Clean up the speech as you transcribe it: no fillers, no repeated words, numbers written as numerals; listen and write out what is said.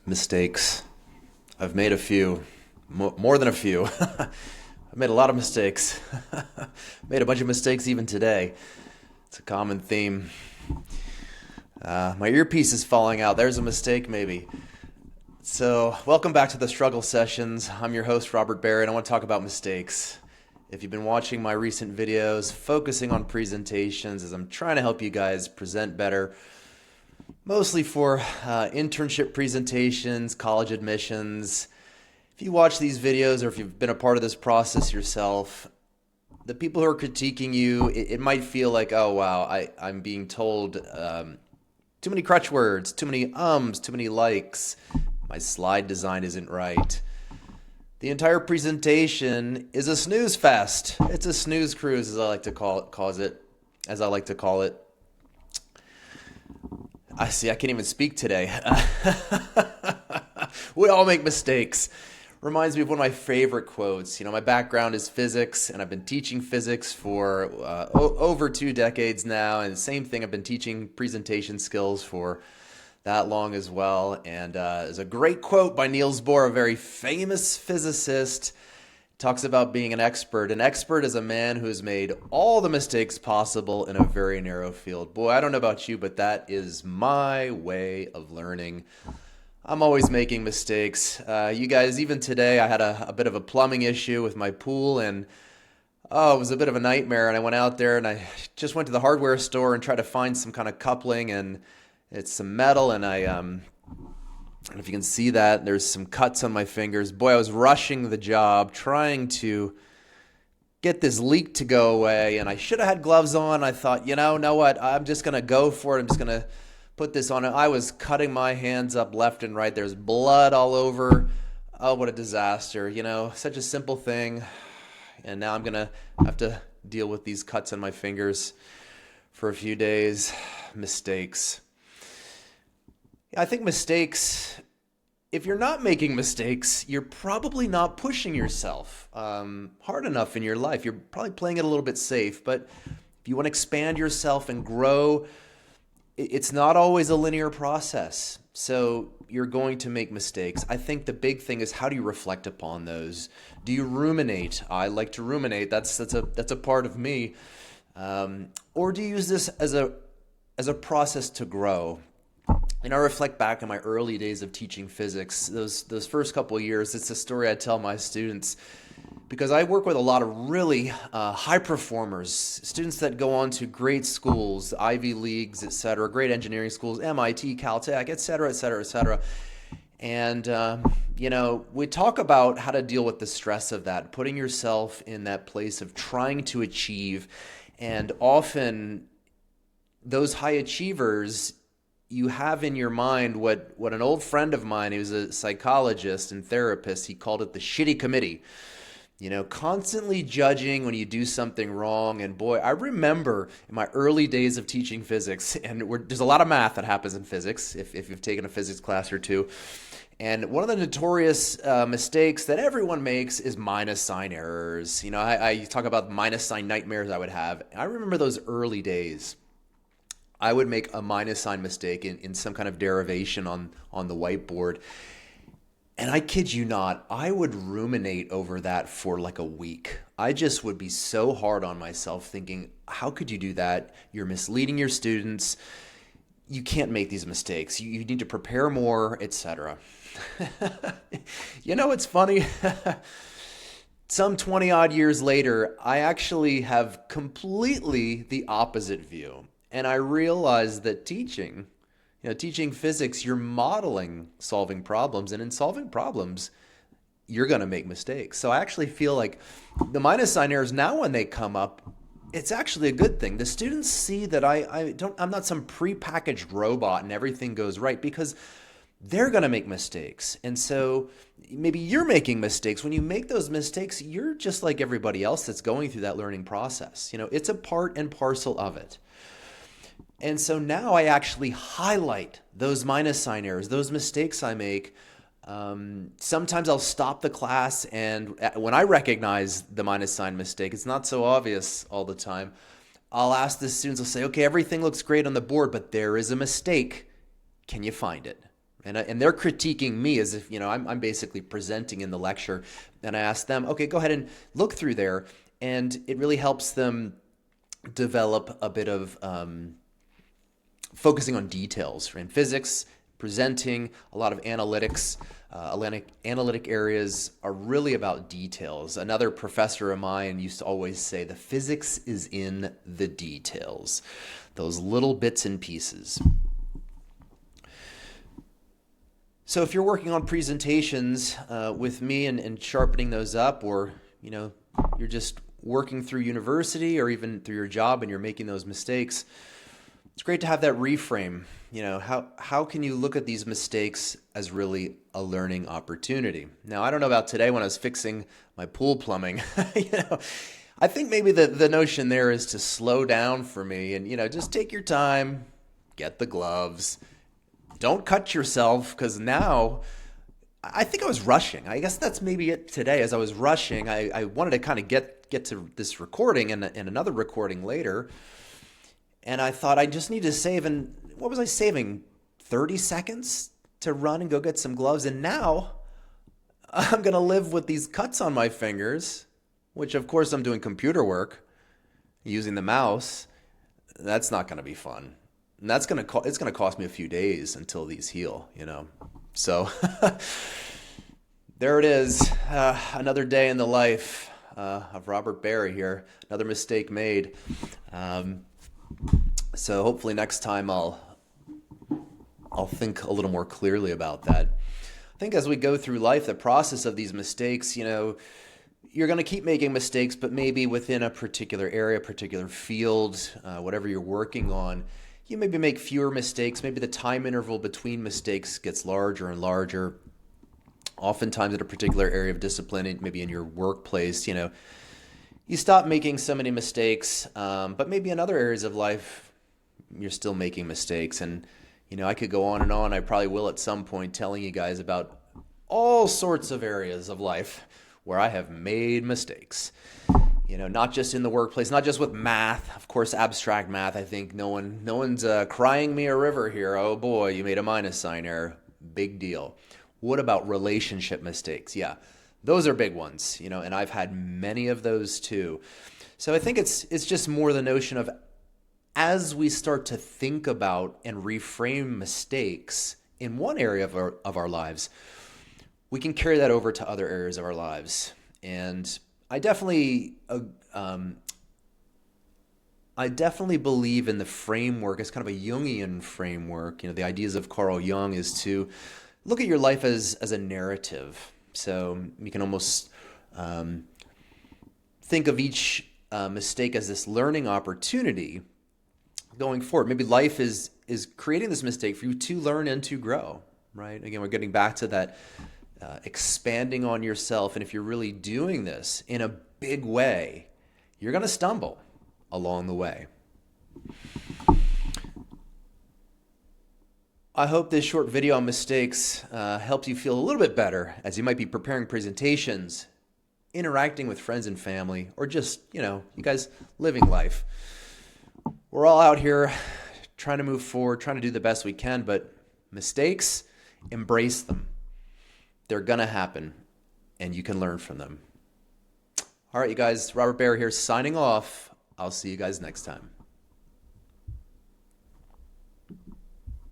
Mistakes. I've made a few, more than a few. I've made a lot of mistakes. Made a bunch of mistakes even today. It's a common theme. My earpiece is falling out. There's a mistake, maybe. So, welcome back to the Struggle Sessions. I'm your host, Robert Barrett. I want to talk about mistakes. If you've been watching my recent videos, focusing on presentations as I'm trying to help you guys present better, mostly for internship presentations, college admissions. If you watch these videos or if you've been a part of this process yourself, the people who are critiquing you, it might feel like, oh wow, I'm being told too many crutch words, too many ums, too many likes. My slide design isn't right. The entire presentation is a snooze fest. It's a snooze cruise, as I like to call it. I can't even speak today. We all make mistakes. Reminds me of one of my favorite quotes. My background is physics, and I've been teaching physics for over 2 decades now. And the same thing, I've been teaching presentation skills for that long as well. And there's a great quote by Niels Bohr, a very famous physicist. Talks about being an expert. An expert is a man who has made all the mistakes possible in a very narrow field. Boy, I don't know about you, but that is my way of learning. I'm always making mistakes. You guys, even today, I had a bit of a plumbing issue with my pool, and it was a bit of a nightmare. And I went out there, and I just went to the hardware store and tried to find some kind of coupling, and it's some metal, and I don't know if you can see that. There's some cuts on my fingers. Boy, I was rushing the job, trying to get this leak to go away, and I should have had gloves on. I thought, know what? I'm just going to go for it. I'm just going to put this on. I was cutting my hands up left and right. There's blood all over. Oh, what a disaster. Such a simple thing. And now I'm going to have to deal with these cuts on my fingers for a few days. Mistakes. I think mistakes, if you're not making mistakes, you're probably not pushing yourself hard enough in your life. You're probably playing it a little bit safe, but if you want to expand yourself and grow, it's not always a linear process. So you're going to make mistakes. I think the big thing is, how do you reflect upon those? Do you ruminate? I like to ruminate. That's a part of me. Or do you use this as a process to grow? I reflect back on my early days of teaching physics, those first couple of years. It's a story I tell my students because I work with a lot of really high performers, students that go on to great schools, Ivy Leagues, etc., great engineering schools, MIT, Caltech, etc., etc., etc. And, we talk about how to deal with the stress of that, putting yourself in that place of trying to achieve. And often those high achievers, you have in your mind what an old friend of mine, he was a psychologist and therapist, he called it the shitty committee. Constantly judging when you do something wrong. And boy, I remember in my early days of teaching physics, and there's a lot of math that happens in physics, if you've taken a physics class or two. And one of the notorious mistakes that everyone makes is minus sign errors. I talk about minus sign nightmares I would have. I remember those early days. I would make a minus sign mistake in some kind of derivation on the whiteboard. And I kid you not, I would ruminate over that for like a week. I just would be so hard on myself thinking, how could you do that? You're misleading your students. You can't make these mistakes. You need to prepare more, etc. It's funny. Some 20 odd years later, I actually have completely the opposite view. And I realized that teaching physics, you're modeling solving problems. And in solving problems, you're going to make mistakes. So I actually feel like the minus sign errors, now when they come up, it's actually a good thing. The students see that I'm not some prepackaged robot and everything goes right, because they're going to make mistakes. And so maybe you're making mistakes. When you make those mistakes, you're just like everybody else that's going through that learning process. It's a part and parcel of it. And so now I actually highlight those minus sign errors, those mistakes I make. Sometimes I'll stop the class, and when I recognize the minus sign mistake, it's not so obvious all the time. I'll ask the students, I'll say, okay, everything looks great on the board, but there is a mistake. Can you find it? And they're critiquing me as if, I'm basically presenting in the lecture. And I ask them, okay, go ahead and look through there. And it really helps them develop a bit of focusing on details. In physics, presenting, a lot of analytics, analytic areas are really about details. Another professor of mine used to always say, the physics is in the details, those little bits and pieces. So if you're working on presentations with me and sharpening those up, or you're just working through university or even through your job and you're making those mistakes, it's great to have that reframe. How can you look at these mistakes as really a learning opportunity? Now, I don't know about today when I was fixing my pool plumbing. I think maybe the notion there is to slow down for me and just take your time, get the gloves. Don't cut yourself, because now I think I was rushing. I guess that's maybe it today. As I was rushing, I wanted to kind of get to this recording and another recording later. And I thought I just need to save. And what was I saving? 30 seconds to run and go get some gloves. And now I'm going to live with these cuts on my fingers, which of course I'm doing computer work using the mouse. That's not going to be fun. And it's going to cost me a few days until these heal, So there it is. Another day in the life of Robert Barry here. Another mistake made. So hopefully next time I'll think a little more clearly about that. I think as we go through life, the process of these mistakes, you're going to keep making mistakes, but maybe within a particular area, particular field, whatever you're working on, you maybe make fewer mistakes. Maybe the time interval between mistakes gets larger and larger. Oftentimes in a particular area of discipline, maybe in your workplace, you stop making so many mistakes, but maybe in other areas of life, you're still making mistakes. And, I could go on and on. I probably will at some point, telling you guys about all sorts of areas of life where I have made mistakes. Not just in the workplace, not just with math. Of course, abstract math, I think no one's crying me a river here. Oh boy, you made a minus sign error. Big deal. What about relationship mistakes? Yeah, those are big ones, and I've had many of those too. So I think it's just more the notion of, as we start to think about and reframe mistakes in one area of our lives, we can carry that over to other areas of our lives. And I definitely believe in the framework. It's kind of a Jungian framework. The ideas of Carl Jung is to look at your life as a narrative. So you can almost think of each mistake as this learning opportunity going forward. Maybe life is creating this mistake for you to learn and to grow, right? Again, we're getting back to that expanding on yourself. And if you're really doing this in a big way, you're going to stumble along the way. I hope this short video on mistakes helps you feel a little bit better as you might be preparing presentations, interacting with friends and family, or just, you guys living life. We're all out here trying to move forward, trying to do the best we can, but mistakes, embrace them. They're going to happen, and you can learn from them. All right, you guys, Robert Baer here signing off. I'll see you guys next time.